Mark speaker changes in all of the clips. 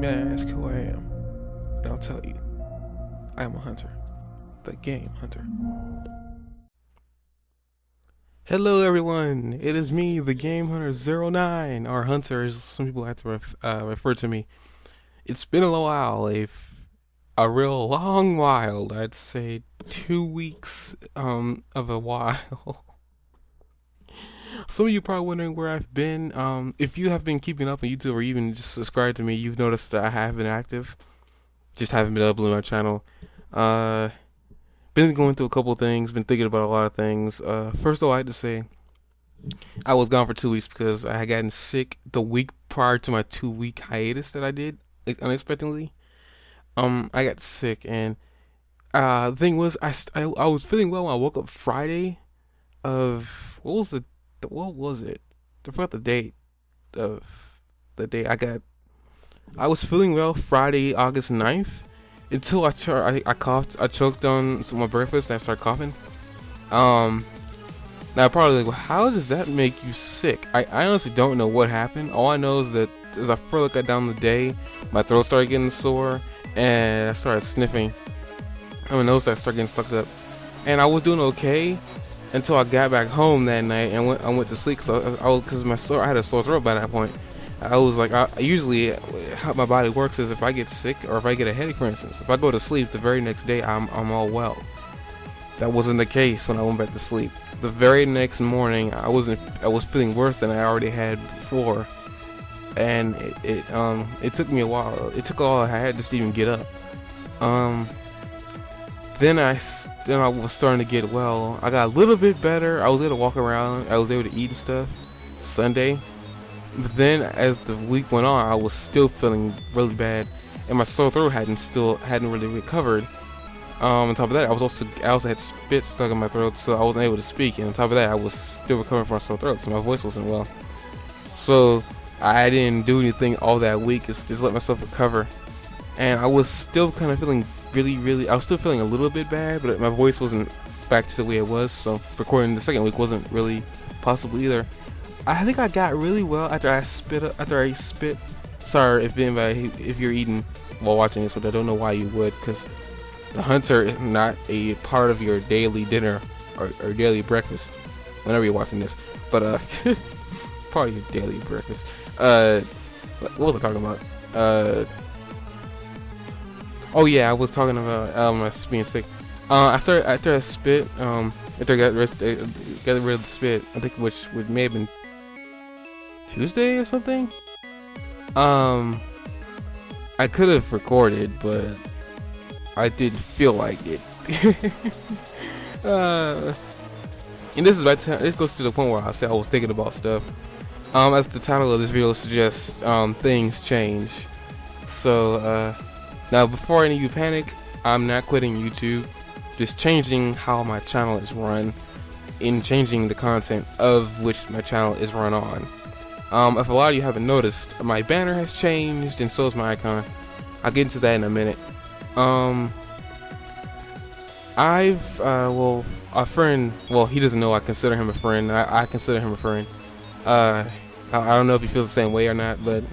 Speaker 1: May I ask who I am? And I'll tell you. I am a hunter. The game hunter. Hello everyone, it is me, the Game Hunter 09, or Hunter as some people like to refer to me. It's been a while, a real long while, I'd say 2 weeks of a while. Some of you probably wondering where I've been. If you have been keeping up on YouTube or even just subscribed to me, you've noticed that I have been active. Just haven't been uploading my channel. Been going through a couple things, been thinking about a lot of things. First of all, I had to say, I was gone for 2 weeks because I had gotten sick the week prior to my 2 week hiatus that I did, unexpectedly. I got sick, and the thing was, I was feeling well when I woke up Friday of, what was it? I forgot the date of the day I was feeling well Friday, August 9th, until I coughed. I choked on my breakfast and I started coughing. Now probably like, well, how does that make you sick? I honestly don't know what happened. All I know is that as I further got down the day, my throat started getting sore and I started sniffing. My nose started getting stuck up, and I was doing okay until I got back home that night and I went to sleep because I had a sore throat by that point. I was like, usually how my body works is if I get sick or if I get a headache, for instance, if I go to sleep the very next day, I'm all well. That wasn't the case when I went back to sleep. The very next morning, I was feeling worse than I already had before, and it took me a while. It took all I had just to even get up. Then I was starting to get well. I got a little bit better. I was able to walk around. I was able to eat and stuff Sunday. But then as the week went on, I was still feeling really bad, and my sore throat hadn't really recovered. On top of that, I also had spit stuck in my throat, so I wasn't able to speak. And on top of that, I was still recovering from my sore throat, so my voice wasn't well. So I didn't do anything all that week. Just let myself recover, and I was still kind of feeling I was still feeling a little bit bad, but my voice wasn't back to the way it was. So recording the second week wasn't really possible either. I think I got really well after I spit. Sorry if you're eating while watching this, but I don't know why you would, because the hunter is not a part of your daily dinner or daily breakfast whenever you're watching this. But part of your daily breakfast. What was I talking about? Oh yeah, I was talking about my being sick. After I spit, after I got rid of the spit, I think which may have been Tuesday or something. I could have recorded, but I didn't feel like it. And this goes to the point where I said I was thinking about stuff. As the title of this video suggests, things change. So now before any of you panic, I'm not quitting YouTube. Just changing how my channel is run, in changing the content of which my channel is run on. If a lot of you haven't noticed, my banner has changed and so is my icon. I'll get into that in a minute. A friend, well, he doesn't know I consider him a friend. I consider him a friend. I don't know if he feels the same way or not, but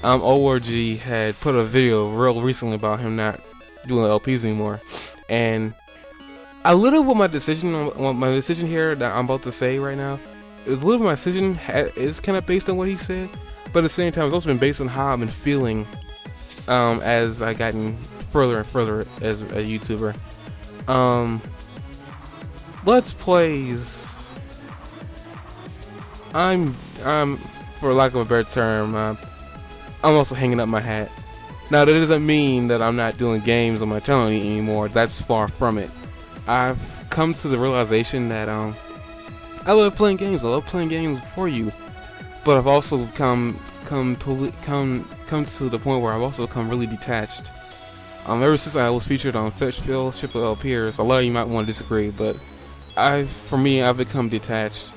Speaker 1: ORG had put a video real recently about him not doing LPs anymore, and a little bit my decision here that I'm about to say right now, a little bit of my decision is kind of based on what he said, but at the same time it's also been based on how I've been feeling as I gotten further and further as a YouTuber. Let's plays. I'm for lack of a better term, I'm also hanging up my hat. Now that doesn't mean that I'm not doing games on my channel anymore. That's far from it. I've come to the realization that I love playing games. I love playing games for you, but I've also come to the point where I've also become really detached. Ever since I was featured on Fetchville, Ship of Peers, a lot of you might want to disagree, but I've become detached.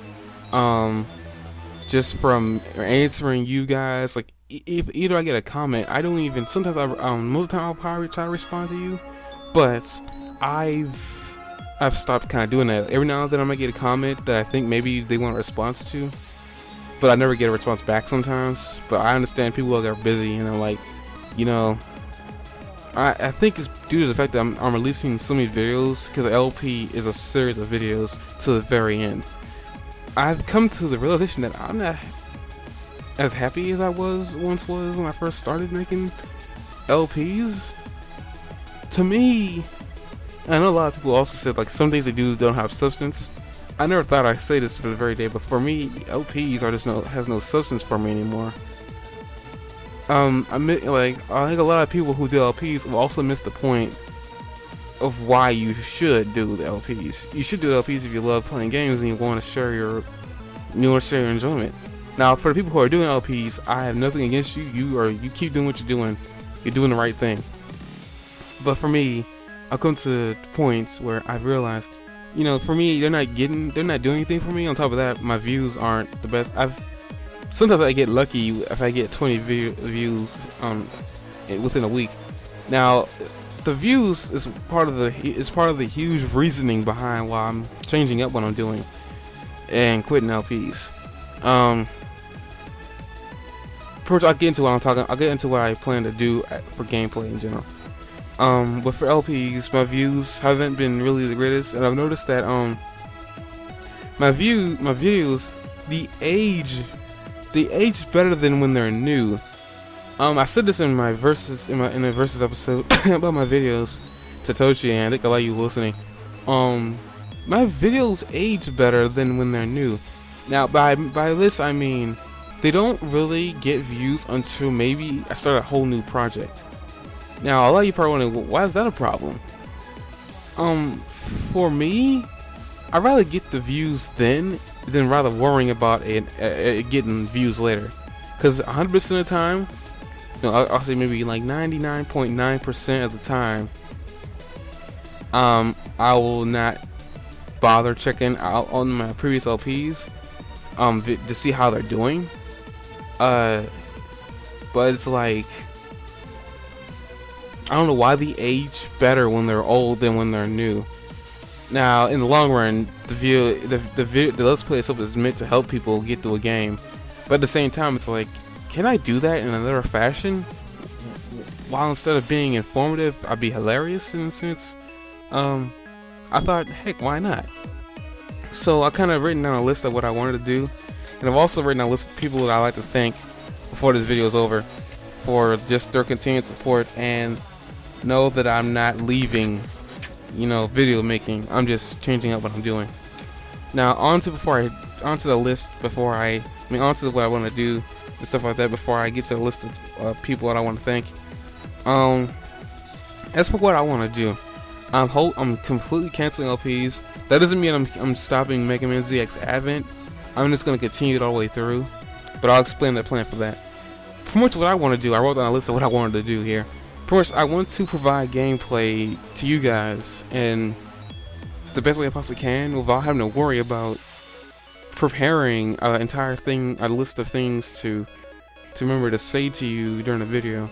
Speaker 1: Just from answering you guys, like if either I get a comment, I don't even. Sometimes most of the time I'll probably try to respond to you, but I've stopped kind of doing that. Every now and then I might get a comment that I think maybe they want a response to, but I never get a response back sometimes. But I understand people are busy, and I'm like, You know, I think it's due to the fact that I'm releasing so many videos, because LP is a series of videos to the very end. I've come to the realization that I'm not as happy as I once was when I first started making LPs. To me, I know a lot of people also said like some things they do don't have substance. I never thought I'd say this for the very day, but for me, LPs are just has no substance for me anymore. I think a lot of people who do LPs will also miss the point of why you should do the LPs. You should do LPs if you love playing games and you want to share your enjoyment. Now, for the people who are doing LPs, I have nothing against you. You keep doing what you're doing. You're doing the right thing. But for me, I've come to points where I've realized, you know, for me, they're not doing anything for me. On top of that, my views aren't the best. Sometimes I get lucky if I get 20 views within a week. Now, the views is part of the huge reasoning behind why I'm changing up what I'm doing and quitting LPs. First, I'll get into what I plan to do for gameplay in general. But for LPs, my views haven't been really the greatest, and I've noticed that my videos, they age better than when they're new. I said this in my versus in the versus episode about my videos to Tochi, and I think a lot of you listening. My videos age better than when they're new. Now, by this I mean they don't really get views until maybe I start a whole new project. Now, a lot of you probably wondering, why is that a problem? For me, I'd rather get the views then than rather worrying about it getting views later. Because 100% of the time, you know, I'll say maybe like 99.9% of the time, I will not bother checking out on my previous LPs to see how they're doing. But it's like, I don't know why they age better when they're old than when they're new. Now, in the long run, the Let's Play itself is meant to help people get through a game, but at the same time, it's like, can I do that in another fashion? While instead of being informative, I'd be hilarious in a sense. I thought, heck, why not? So I kind of written down a list of what I wanted to do, and I've also written down a list of people that I like to thank before this video is over for just their continued support, and know that I'm not leaving, you know, video making. I'm just changing up what I'm doing. Now, onto what I want to do and stuff like that before I get to the list of people that I want to thank. As for what I want to do, I'm completely canceling LPs. That doesn't mean I'm stopping Mega Man ZX Advent. I'm just going to continue it all the way through, but I'll explain the plan for that. Pretty much what I want to do, I wrote down a list of what I wanted to do here. First, I want to provide gameplay to you guys in the best way I possibly can without having to worry about preparing an entire thing, a list of things to remember to say to you during the video,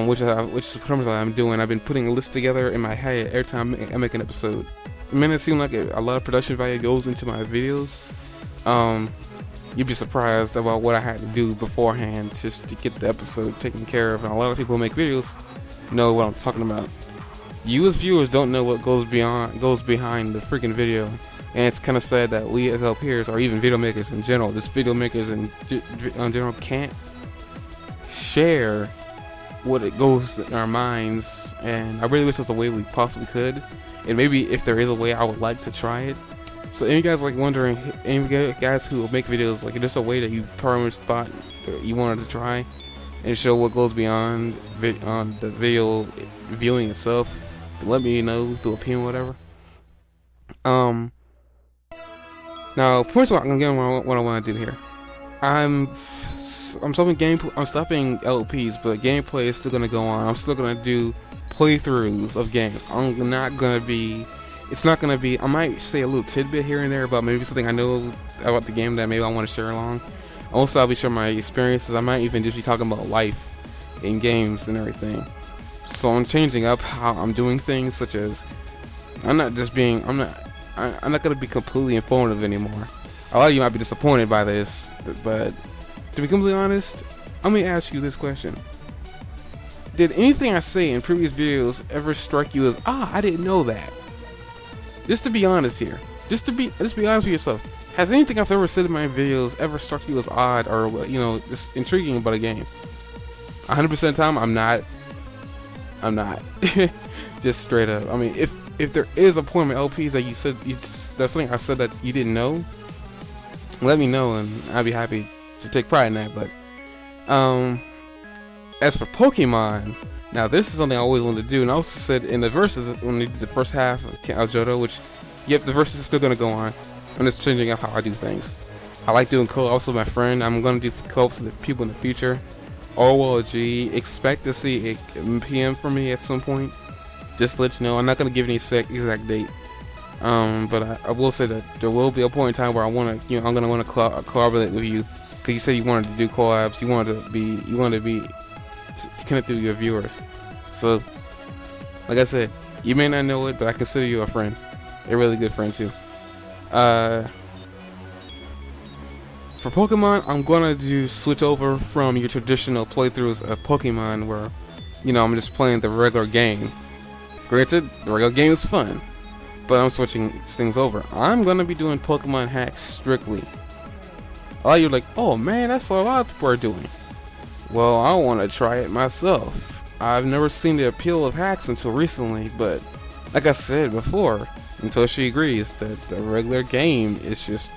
Speaker 1: which is pretty much what I'm doing. I've been putting a list together in my head every time I make an episode. It may not seem like a lot of production value goes into my videos. You'd be surprised about what I had to do beforehand just to get the episode taken care of, and a lot of people who make videos know what I'm talking about. You as viewers don't know what goes behind the freaking video, and it's kind of sad that we as LPers, or even video makers in general, just video makers in general, can't share what it goes in our minds. And I really wish there's a way we possibly could, and maybe if there is a way, I would like to try it. So any guys like wondering, any guys who make videos, like, is there a way that you probably thought that you wanted to try and show what goes beyond the video viewing itself? Let me know through opinion, whatever. Now, pretty much I'm getting what I want to do here. I'm stopping LPs, but gameplay is still gonna go on. I'm still gonna do playthroughs of games. It's not gonna be. I might say a little tidbit here and there about maybe something I know about the game that maybe I want to share along. Also, I'll be sharing my experiences. I might even just be talking about life in games and everything. So I'm changing up how I'm doing things, such as I'm not gonna be completely informative anymore. A lot of you might be disappointed by this, but to be completely honest, let me ask you this question: did anything I say in previous videos ever strike you as, I didn't know that? Just to be honest here, just be honest with yourself. Has anything I've ever said in my videos ever struck you as odd or, you know, just intriguing about a game? 100% of the time, I'm not. Just straight up. I mean, if there is a point in my LPs that you said that's something I said that you didn't know, let me know and I'd be happy to take pride in that. But as for Pokemon, now this is something I always wanted to do, and I also said in the verses when we did the first half of Johto, which, yep, the verses is still gonna go on. I'm just changing up how I do things. I like doing co-ops with my friend. I'm gonna do co-ops with people in the future. OLG, expect to see a PM from me at some point. Just to let you know, I'm not gonna give any exact date. But I will say that there will be a point in time where I'm gonna want to collaborate with you, because you said you wanted to do collabs. You wanted to be connected with your viewers. So, like I said, you may not know it, but I consider you a friend, a really good friend too. For Pokemon, I'm gonna switch over from your traditional playthroughs of Pokemon, where, you know, I'm just playing the regular game. Granted, the regular game is fun, but I'm switching things over. I'm gonna be doing Pokemon hacks strictly. A lot of you are like, oh man, that's what a lot of people are doing. Well, I want to try it myself. I've never seen the appeal of hacks until recently, but like I said before, until she agrees that the regular game is just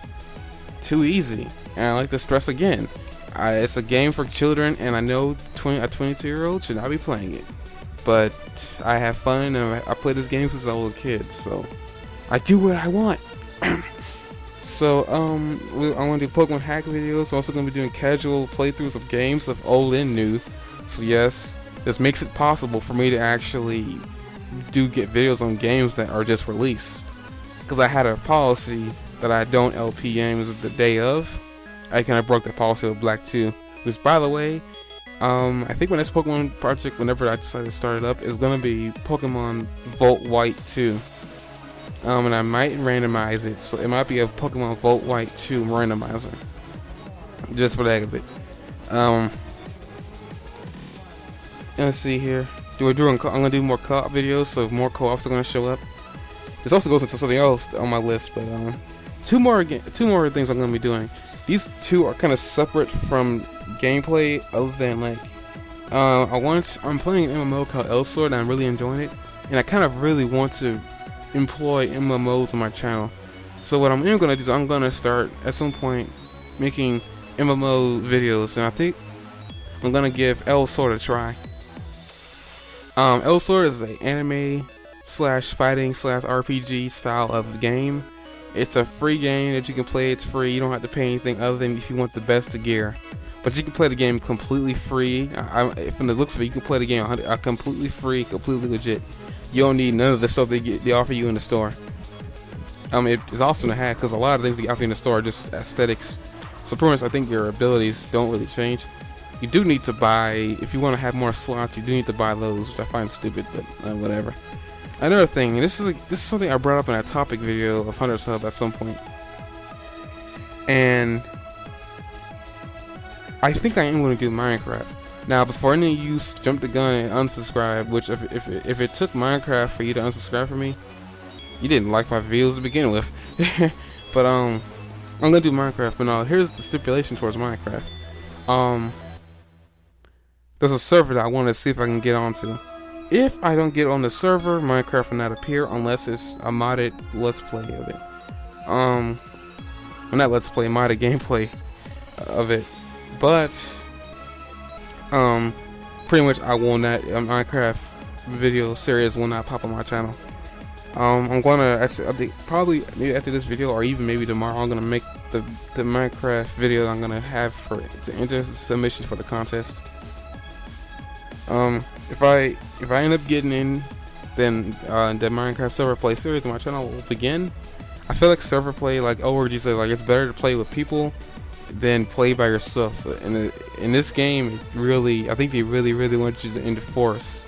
Speaker 1: too easy. And I like to stress again, it's a game for children, and I know a 22-year-old should not be playing it. But I have fun, and I play this game since I was a kid, so I do what I want. So I'm gonna do Pokemon hack videos. I'm also gonna be doing casual playthroughs of games of old and new. So yes, this makes it possible for me to actually get videos on games that are just released. Because I had a policy that I don't LP games the day of. I kind of broke that policy with Black 2, which, by the way, I think when this Pokemon project, whenever I decide to start it up, is gonna be Pokemon Volt White 2. And I might randomize it, so it might be a Pokemon Volt White 2 randomizer, just for the heck of it. Let's see here. I'm gonna do more co-op videos, so more co-ops are gonna show up. This also goes into something else on my list, but two more things I'm gonna be doing. These two are kind of separate from gameplay, other than like I'm playing an MMO called Elsword, and I'm really enjoying it, and I kind of really want to employ MMOs on my channel. So what I'm gonna do is I'm gonna start at some point making MMO videos, and I think I'm gonna give Elsword a try. Elsword is an anime / fighting / RPG style of game. It's a free game that you can play. It's free. You don't have to pay anything other than if you want the best of gear. But you can play the game completely free. From the looks of it, you can play the game completely free, completely legit. You don't need none of the stuff they offer you in the store. It's awesome to have, because a lot of things they offer you in the store are just aesthetics. So pretty much, I think your abilities don't really change. You do need to buy, if you want to have more slots, you do need to buy those, which I find stupid, but whatever. Another thing, and this is something I brought up in a topic video of Hunter's Hub at some point, and I think I am going to do Minecraft. Now, before any of you jump the gun and unsubscribe, which if it took Minecraft for you to unsubscribe from me, you didn't like my videos to begin with. But I'm gonna do Minecraft. But now here's the stipulation towards Minecraft. There's a server that I want to see if I can get onto. If I don't get on the server, Minecraft will not appear unless it's a modded Let's Play of it. Well, not Let's Play, modded gameplay of it. But pretty much I will not, Minecraft video series will not pop on my channel. I'm gonna actually, I think probably maybe after this video, or even maybe tomorrow, I'm gonna make the Minecraft video I'm gonna have to enter submission for the contest. If I end up getting in, then the Minecraft server play series on my channel will begin. I feel like server play, like ORG said, like it's better to play with people than play by yourself. And in this game, I think they really want you to enforce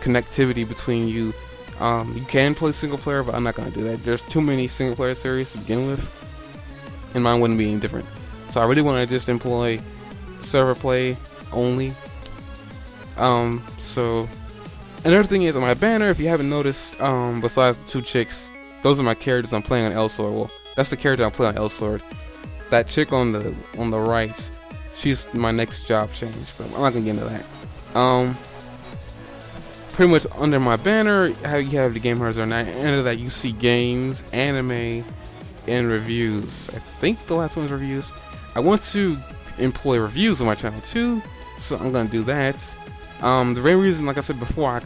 Speaker 1: connectivity between you. You can play single player, but I'm not gonna do that. There's too many single player series to begin with, and mine wouldn't be any different. So I really want to just employ server play only. So another thing is on my banner, if you haven't noticed, besides the two chicks, those are my characters I'm playing on L Sword. Well, that's the character I'm playing on L Sword. That chick on the right, she's my next job change, but I'm not gonna get into that. Pretty much under my banner, how you have the Game Horizon. Under that, you see games, anime, and reviews. I think the last one's reviews. I want to employ reviews on my channel too, so I'm gonna do that. The main reason, like I said before,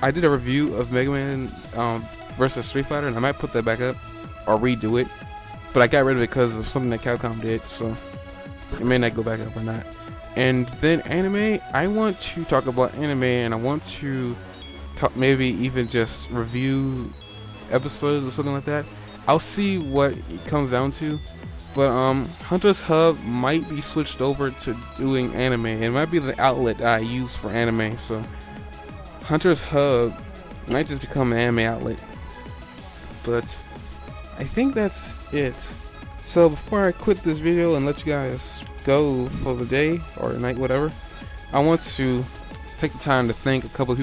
Speaker 1: I did a review of Mega Man versus Street Fighter, and I might put that back up or redo it, but I got rid of it because of something that Capcom did, so it may not go back up or not. And then anime, I want to talk about anime, and I want to talk, maybe even just review episodes or something like that. I'll see what it comes down to, but Hunter's Hub might be switched over to doing anime. It might be the outlet I use for anime, so Hunter's Hub might just become an anime outlet. But I think that's it. So before I quit this video and let you guys go for the day or night, whatever, I want to take the time to thank a couple of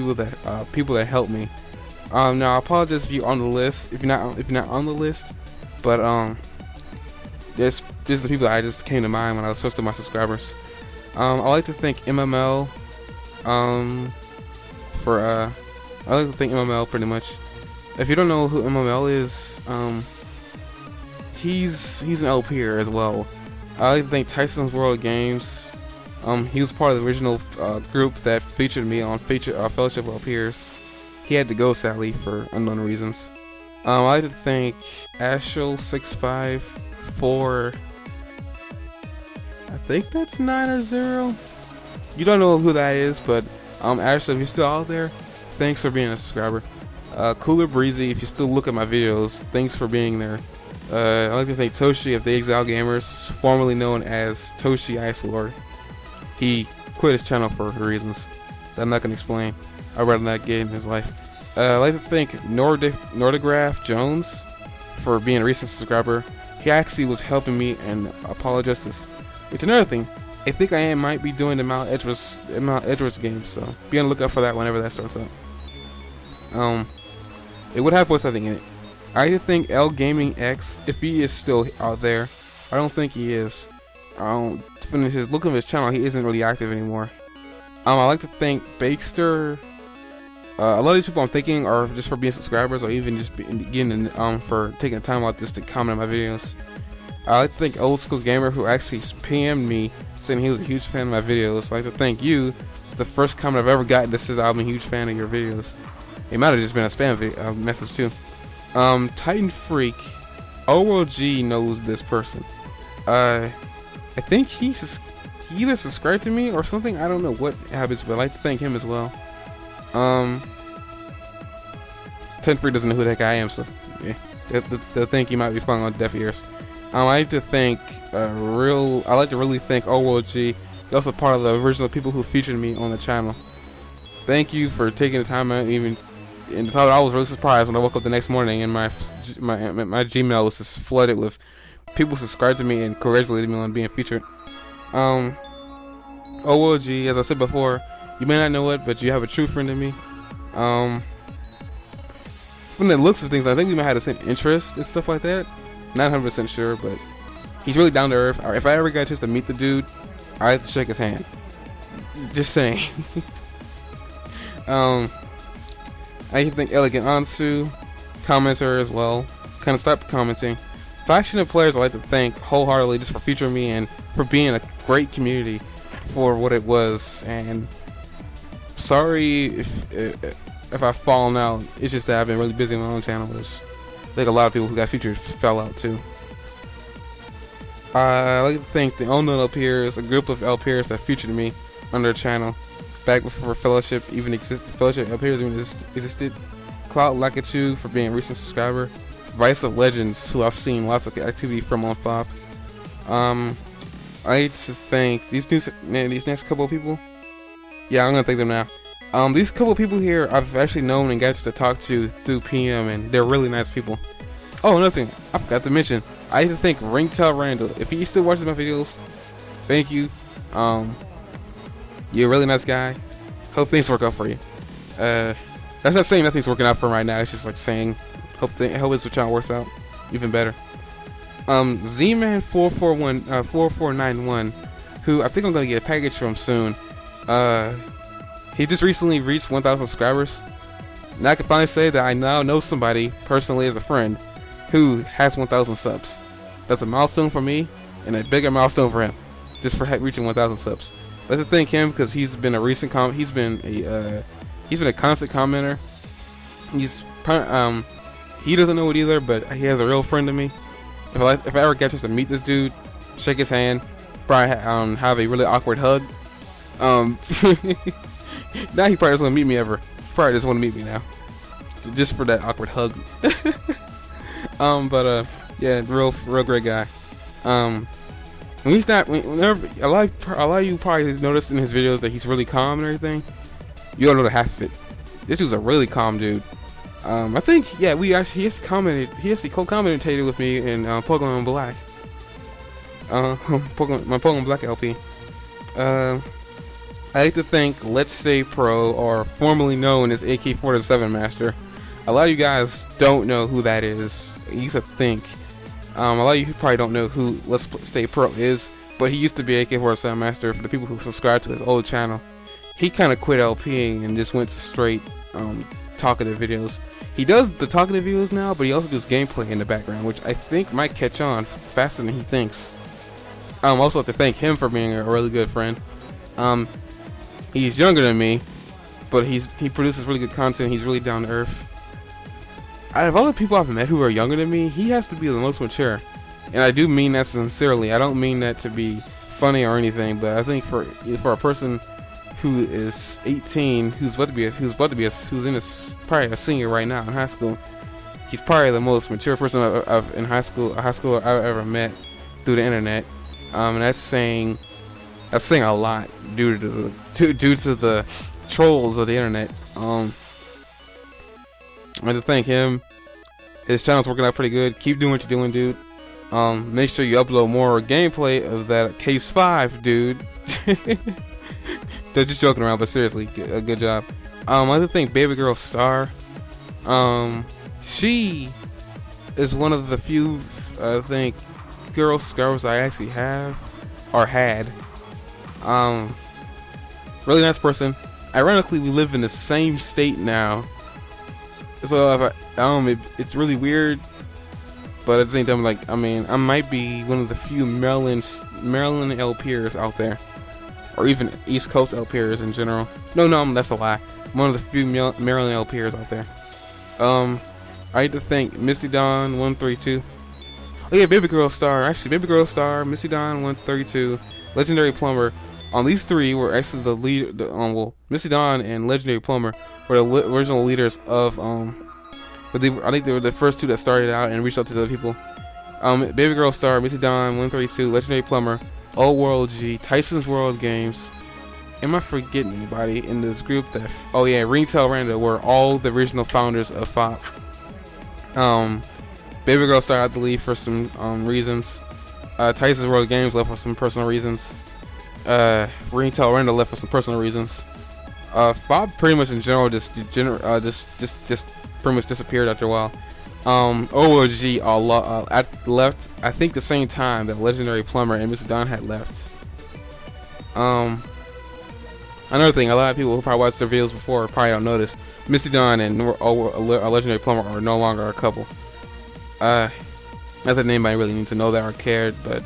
Speaker 1: people that helped me. Now I apologize if you're on the list, if you're not on the list, but this is the people that I just came to mind when I was searching my subscribers. I'd like to thank MML. I'd like to thank MML pretty much. If you don't know who MML is, he's an LPer as well. I'd like to thank Tyson's World Games. He was part of the original group that featured me on Fellowship of LPers. He had to go sadly for unknown reasons. I'd like to thank Ashel654. I think that's 9 or 0. You don't know who that is, but Ashel, if you're still out there, thanks for being a subscriber. Cooler Breezy, if you still look at my videos, thanks for being there. I'd like to thank Toshi of the Exile Gamers, formerly known as Toshi Ice Lord. He quit his channel for reasons that I'm not going to explain. I'd rather not get in his life. I'd like to thank Nordigraph Jones for being a recent subscriber. He actually was helping me and apologized. It's another thing. I think I might be doing the Mount Edgeworth game, so be on the lookout for that whenever that starts up. It would have voice acting in it. I like to thank L Gaming X, if he is still out there. I don't think he is. Look at his channel, he isn't really active anymore. I'd like to thank Bakester. A lot of these people I'm thanking are just for being subscribers, or even just getting for taking the time out just to comment on my videos. I'd like to thank Old School Gamer, who actually PM'd me saying he was a huge fan of my videos. I'd like to thank you. The first comment I've ever gotten that says I'm a huge fan of your videos. It might have just been a spam message too. Titan Freak, OLG knows this person. I think he either subscribed to me or something. I don't know what happens, but I'd like to thank him as well. Titan Freak doesn't know who that guy I am, so yeah, the think he might be falling on deaf ears. I'd like to thank really thank OLG. He's also part of the original people who featured me on the channel. Thank you for taking the time out. Even in the time, I was really surprised when I woke up the next morning and my Gmail was just flooded with people subscribed to me and congratulated me on being featured. OLG, as I said before, you may not know it, but you have a true friend in me. From the looks of things, I think we might have the same interest and stuff like that. Not 100% sure, but he's really down to earth. If I ever got a chance to meet the dude, I have to shake his hand. Just saying. I can thank Elegant Ansu, commenter as well. Kind of stopped commenting. Faction of players I'd like to thank wholeheartedly just for featuring me and for being a great community for what it was. And sorry if I've fallen out. It's just that I've been really busy on my own channel. I think a lot of people who got featured fell out too. I'd like to thank the unknown LPers, a group of LPers that featured me on their channel back before Fellowship even existed. Fellowship LPers even existed. Cloud Lakitu for being a recent subscriber. Vice of Legends, who I've seen lots of activity from on FOP. I like to thank these next couple of people. Yeah, I'm gonna thank them now. These couple of people here I've actually known and got to talk to through PM, and they're really nice people. Oh, another thing I forgot to mention. I like to thank Ringtail Randall. If he still watches my videos, thank you. You're a really nice guy. Hope things work out for you. That's not saying nothing's working out for him right now. It's just like saying hope his channel works out even better. Z-Man 4491, who I think I'm gonna get a package from soon. He just recently reached 1,000 subscribers. Now I can finally say that I now know somebody personally as a friend who has 1,000 subs. That's a milestone for me and a bigger milestone for him, just for reaching 1,000 subs. Let's thank him because he's been a recent he's been a constant commenter. He doesn't know it either, but he has a real friend to me. If I ever get a chance to meet this dude, shake his hand, probably have a really awkward hug. Now he probably doesn't want to meet me ever. He probably just want to meet me now, just for that awkward hug. Yeah, real great guy. When he's not, whenever a lot of you probably noticed in his videos that he's really calm and everything. You don't know the half of it. This dude's a really calm dude. I think, yeah, he actually co-commentated with me in Pokemon Black. My Pokemon Black LP. I like to thank Let's Stay Pro, or formerly known as AK-47 Master. A lot of you guys don't know who that is. He used to think. A lot of you probably don't know who Let's Stay Pro is, but he used to be AK-47 Master for the people who subscribe to his old channel. He kind of quit LPing and just went to straight talkative videos. He does the talkative videos now, but he also does gameplay in the background, which I think might catch on faster than he thinks. Also have to thank him for being a really good friend. He's younger than me, but he produces really good content. He's really down to earth. Out of all the people I've met who are younger than me, he has to be the most mature, and I do mean that sincerely. I don't mean that to be funny or anything, but I think for a person who is 18, who's probably a senior right now in high school, he's probably the most mature person in high school I've ever met through the internet. And that's saying a lot due to the trolls of the internet. I want to thank him. His channel's working out pretty good. Keep doing what you're doing, dude. Make sure you upload more gameplay of that Case 5, dude. They're just joking around, but seriously, a good job. I want to thank Baby Girl Star. She is one of the few, I think, Girl Scouts I actually have or had. Really nice person. Ironically, we live in the same state now, so it's really weird. But at the same time, like, I mean, I might be one of the few Maryland LPers out there, or even East Coast LPers in general. No, that's a lie. One of the few Maryland LPers out there. I like to thank Misty Dawn 132. Oh yeah, Baby Girl Star. Actually, Baby Girl Star, Misty Dawn 132, Legendary Plumber. These three were actually the lead. Well, Misty Dawn and Legendary Plumber were the original leaders of but I think they were the first two that started out and reached out to the other people. Baby Girl Star, Misty Dawn 132, Legendary Plumber, Old World G, Tyson's World Games. Am I forgetting anybody in this group? That oh yeah, Ringtail Randa were all the original founders of FOP. Baby Girl Star had to leave for some reasons. Tyson's World Games left for some personal reasons. Ringtail Randa left for some personal reasons. FOP pretty much in general just pretty much disappeared after a while. OOG left I think the same time that Legendary Plumber and Mr. Don had left. Another thing, a lot of people who probably watched their videos before probably don't notice, Misty Dawn and Legendary Plumber are no longer a couple. Not that anybody really needs to know that or cared, but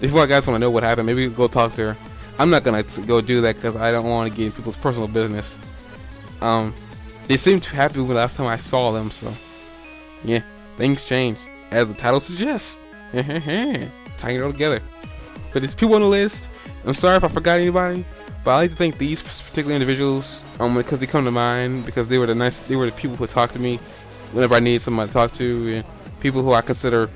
Speaker 1: if you guys want to know what happened, maybe go talk to her. I'm not gonna go do that because I don't want to get in people's personal business. They seemed too happy with the last time I saw them, so yeah, things change, as the title suggests. Tying it all together. But there's people on the list. I'm sorry if I forgot anybody, but I like to thank these particular individuals because they come to mind, because they were the people who talked to me whenever I needed somebody to talk to, and people who I consider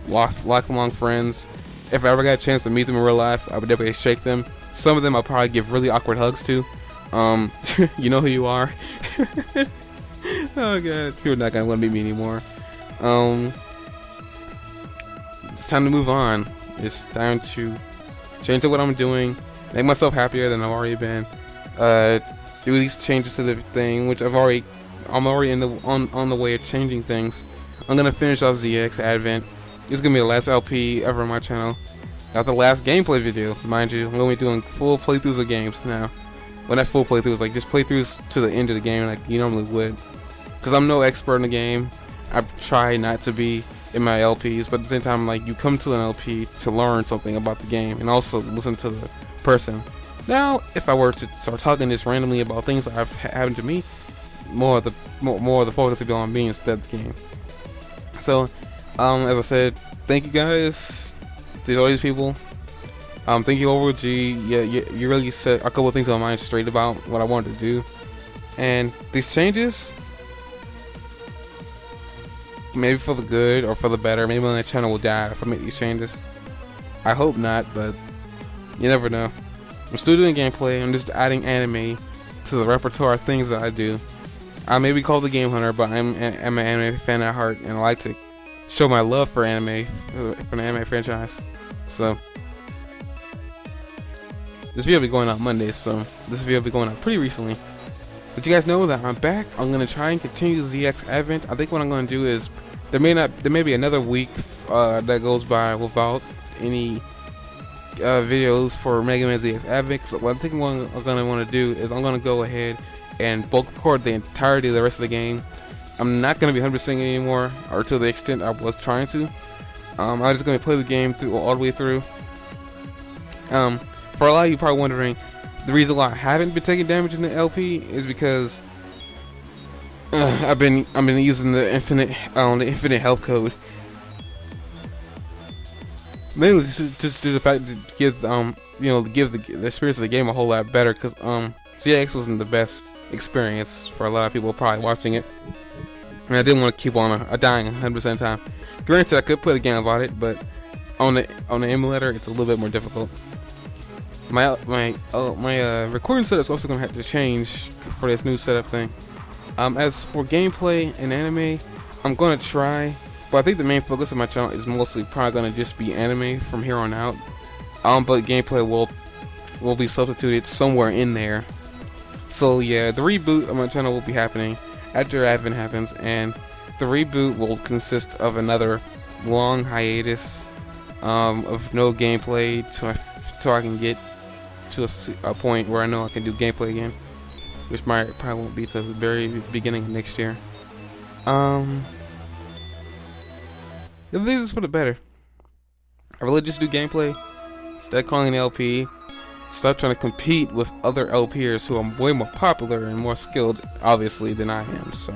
Speaker 1: lifelong friends. If I ever got a chance to meet them in real life, I would definitely shake them. Some of them I'll probably give really awkward hugs to. You know who you are. Oh god, people are not gonna want to meet me anymore. It's time to move on. It's time to change to what I'm doing, make myself happier than I've already been. do these changes to the thing, which I'm already in the on the way of changing things. I'm gonna finish off ZX Advent. It's gonna be the last LP ever on my channel. Got the last gameplay video, mind you. I'm gonna be doing full playthroughs of games now. Well, not full playthroughs, like just playthroughs to the end of the game, like you normally would. Cause I'm no expert in the game. I try not to be in my LPs, but at the same time, like you come to an LP to learn something about the game and also listen to the person. Now, if I were to start talking just randomly about things that have happened to me, more of the focus would be on me instead of the game. So, as I said, thank you guys to all these people. Thank you over G. Yeah, you really set a couple of things on my mind straight about what I wanted to do, and these changes, maybe for the good or for the better. Maybe my channel will die if I make these changes. I hope not, but you never know. I'm still doing gameplay. I'm just adding anime to the repertoire of things that I do. I may be called a game hunter, but I'm an anime fan at heart, and I like to show my love for anime, for the anime franchise. So this video will be going out Monday, so this video will be going out pretty recently. But you guys know that I'm back. I'm gonna try and continue the ZX Advent. I think what I'm gonna do is there may be another week that goes by without any videos for Mega Man ZX Advent. So what I think I'm gonna want to do is I'm gonna go ahead and bulk record the entirety of the rest of the game. I'm not gonna be 100% anymore, or to the extent I was trying to. I'm just gonna play the game through all the way through. For a lot of you probably wondering, the reason why I haven't been taking damage in the LP is because I've been using the infinite health code. Mainly just due to the fact to give the experience of the game a whole lot better, because ZX wasn't the best experience for a lot of people probably watching it, and I didn't want to keep on dying 100% of the time. Granted, I could put a game about it, but on the emulator it's a little bit more difficult. My recording setup's also gonna have to change for this new setup thing. As for gameplay and anime, I'm gonna try, but I think the main focus of my channel is mostly probably gonna just be anime from here on out. But gameplay will be substituted somewhere in there. So yeah, the reboot of my channel will be happening after Advent happens, and the reboot will consist of another long hiatus of no gameplay till I can get to a point where I know I can do gameplay again, which probably won't be till the very beginning of next year. I think this is for the better. I really just do gameplay, instead of calling an LP. Stop trying to compete with other LPers who are way more popular and more skilled, obviously, than I am. So,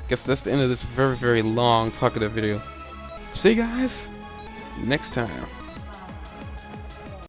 Speaker 1: guess that's the end of this very, very long talkative video. See you guys next time.